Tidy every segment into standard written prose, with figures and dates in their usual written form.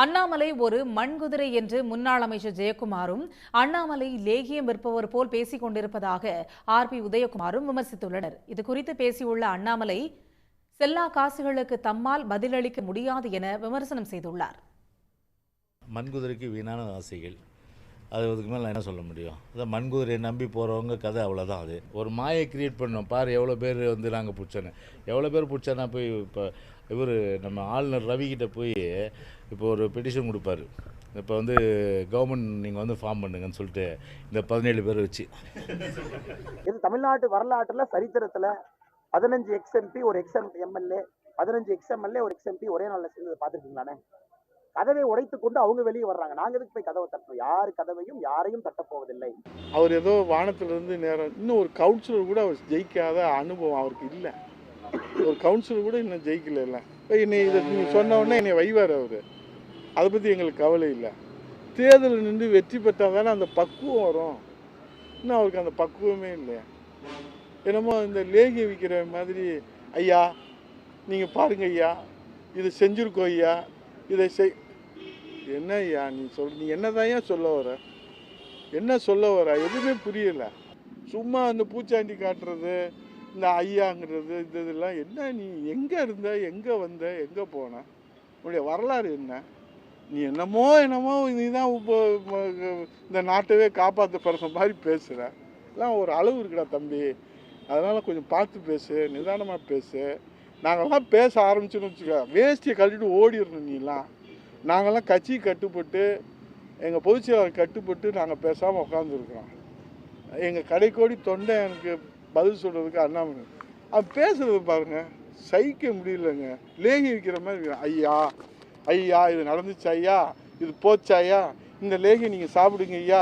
அண்ணாமலை ஒரு மண்குதிரை என்று முன்னாள் அமைச்சர் ஜெயக்குமாரும், அண்ணாமலை லேகியம் விற்பவர் போல் பேசிக் கொண்டிருப்பதாக RB உதயகுமாரும் விமர்சித்துள்ளனர். இதுகுறித்து பேசியுள்ள அண்ணாமலை, செல்லா காசுகளுக்கு தம்மால் பதிலளிக்க முடியாது என விமர்சனம் செய்துள்ளார். மண்குதிரைக்கு வீணான ஆசைகள், அதுக்கு மேலே என்ன சொல்ல முடியும்? அதான் மண்குதிரையை நம்பி போகிறவங்க கதை அவ்வளோதான். அது ஒரு மாயை கிரியேட் பண்ணோம். பாரு எவ்வளோ பேர் நாங்கள் பிடிச்சோன்னு, எவ்வளோ பேர் பிடிச்சானா போய் இப்போ இவர் நம்ம ஆளுநர் ரவிக்கிட்ட போய் இப்போ ஒரு பெட்டிஷன் கொடுப்பாரு. இப்போ கவர்மெண்ட் நீங்கள் ஃபார்ம் பண்ணுங்கன்னு சொல்லிட்டு இந்த 17 பேர் வச்சு. இது தமிழ்நாட்டு வரலாற்றில் சரித்திரத்தில் 15 XMP ஒரு MLA 15 XMLA ஒரு XMP ஒரே நாளில் சேர்ந்து பார்த்துருக்கீங்களானே? கதவை உடைத்து கொண்டு அவங்க வெளியே வர்றாங்க. நாங்கள் எதுக்கு போய் கதவை தட்டணும்? யார் கதவையும் யாரையும் தட்டப்போவதில்லை. அவர் ஏதோ வானத்திலிருந்து நேரம், இன்னும் ஒரு கவுன்சிலர் கூட அவர் ஜெயிக்காத அனுபவம் அவருக்கு இல்லை. ஒரு கவுன்சிலர் கூட இன்னும் ஜெயிக்கல. இல்லை என்னை இதை நீங்கள் சொன்ன உடனே என்னை வைவார் அவர். அதை பற்றி எங்களுக்கு கவலை இல்லை. தேர்தலில் நின்று வெற்றி பெற்றால் தானே அந்த பக்குவம் வரும். இன்னும் அவருக்கு அந்த பக்குவமே இல்லை. என்னமோ இந்த லேகியம் விற்கிற மாதிரி, ஐயா நீங்கள் பாருங்க ஐயா, இது செஞ்சுருக்கோம் ஐயா, இதை என்ன ஐயா நீ என்னதான் சொல்ல வர? என்ன சொல்ல வர? எதுவுமே புரியலை. சும்மா அந்த பூச்சாண்டி காட்டுறது, இந்த ஐயாங்கிறது, இதெல்லாம் என்ன? நீ எங்கே இருந்த, எங்கே வந்த, எங்கே போன? உன்னுடைய வரலாறு என்ன? நீ என்னமோ நீ தான் இந்த நாட்டவே காப்பாற்ற பிறந்த மாதிரி பேசுகிற. எல்லாம் ஒரு அளவு இருக்குடா தம்பி. அதனால் கொஞ்சம் பார்த்து பேசு, நிதானமாக பேசு. நாங்கள்லாம் பேச ஆரம்பிச்சோன்னு வச்சுக்க, வேஷ்டியை கழட்டிட்டு ஓடிடணும். நீலாம் நாங்கள்லாம் கட்சி கட்டுப்பட்டு, எங்கள் பொதுச்செயலாளர் கட்டுப்பட்டு நாங்கள் பேசாமல் உட்காந்துருக்குறோம். எங்கள் கடைக்கோடி தொண்டை எனக்கு பதில் சொல்கிறதுக்கு அண்ணாமலை அது பேசுகிறது பாருங்கள், சகிக்க முடியலங்க. லேகி விற்கிற மாதிரி, ஐயா ஐயா இது நடந்துச்சு ஐயா, இது போச்சு ஐயா, இந்த லேகி நீங்கள் சாப்பிடுங்க ஐயா,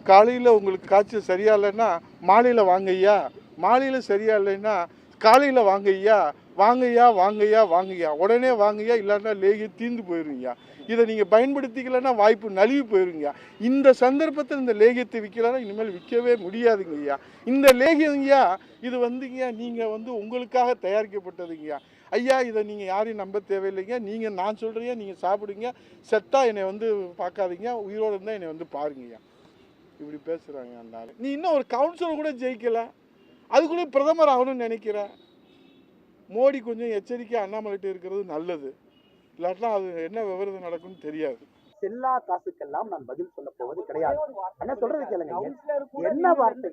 காலையில் உங்களுக்கு காய்ச்சல் சரியா இல்லைன்னா மாலையில் வாங்க ஐயா, மாலையில் சரியா இல்லைன்னா காலையில் வாங்க ஐயா, வாங்கய்யா வாங்கய்யா வாங்கய்யா, உடனே வாங்கய்யா, இல்லைன்னா லேகிய தீர்ந்து போயிருங்கய்யா. இதை நீங்கள் பயன்படுத்திக்கலன்னா வாய்ப்பு நழுவி போயிருங்கய்யா. இந்த சந்தர்ப்பத்தில் இந்த லேகியத்தை விற்கலன்னா இனிமேல் விற்கவே முடியாதுங்கய்யா. இந்த லேகியங்கய்யா இது நீங்கள் உங்களுக்காக தயாரிக்கப்பட்டதுங்கய்யா. ஐயா இதை நீங்கள் யாரையும் நம்ப தேவையில்லைங்க. நீங்கள் நான் சொல்கிறீங்க, நீங்கள் சாப்பிடுங்க, செத்தா என்னை பார்க்காதீங்க, உயிரோடு இருந்தால் என்னை பாருங்கய்யா. இப்படி பேசுகிறாங்க அந்த ஆள். நீ இன்னும் ஒரு கவுன்சிலர் கூட ஜெயிக்கலை, அதுக்குள்ளே பிரதமர் ஆகணும்னு நினைக்கிற. மோடி கொஞ்சம் எச்சரிக்கையாக அண்ணாமலைட்டு இருக்கிறது நல்லது. இல்லாட்டா அது என்ன விவரம் நடக்கும்னு தெரியாது. எல்லா காசுக்கெல்லாம் நான் பதில் சொல்ல போவது கிடையாது. என்ன சொல்றது கேளுங்க, என்ன வார்த்தை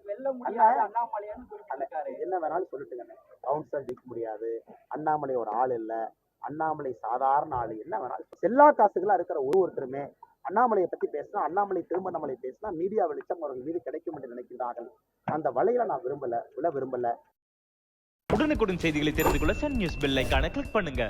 என்ன வேணாலும் சொல்லிட்டுங்க. கவுன்சிலர் ஜெயிக்க முடியாது, அண்ணாமலை ஒரு ஆள் இல்லை, அண்ணாமலை சாதாரண ஆள், என்ன வேணாலும். எல்லா காசுகளா இருக்கிற ஒருத்தருமே அண்ணாமலையை பத்தி பேசினா, அண்ணாமலை திரும்ப நம்மளை பேசினா மீடியா வெளிச்சம் அவர்கள் மீது கிடைக்கும் என்று நினைக்கிறார்கள். அந்த வலையில நான் விரும்பல. உடனுக்குடன் செய்திகளை தெரிந்து கொள்ள சன் நியூஸ் பெல் ஐகானை கிளிக் பண்ணுங்க.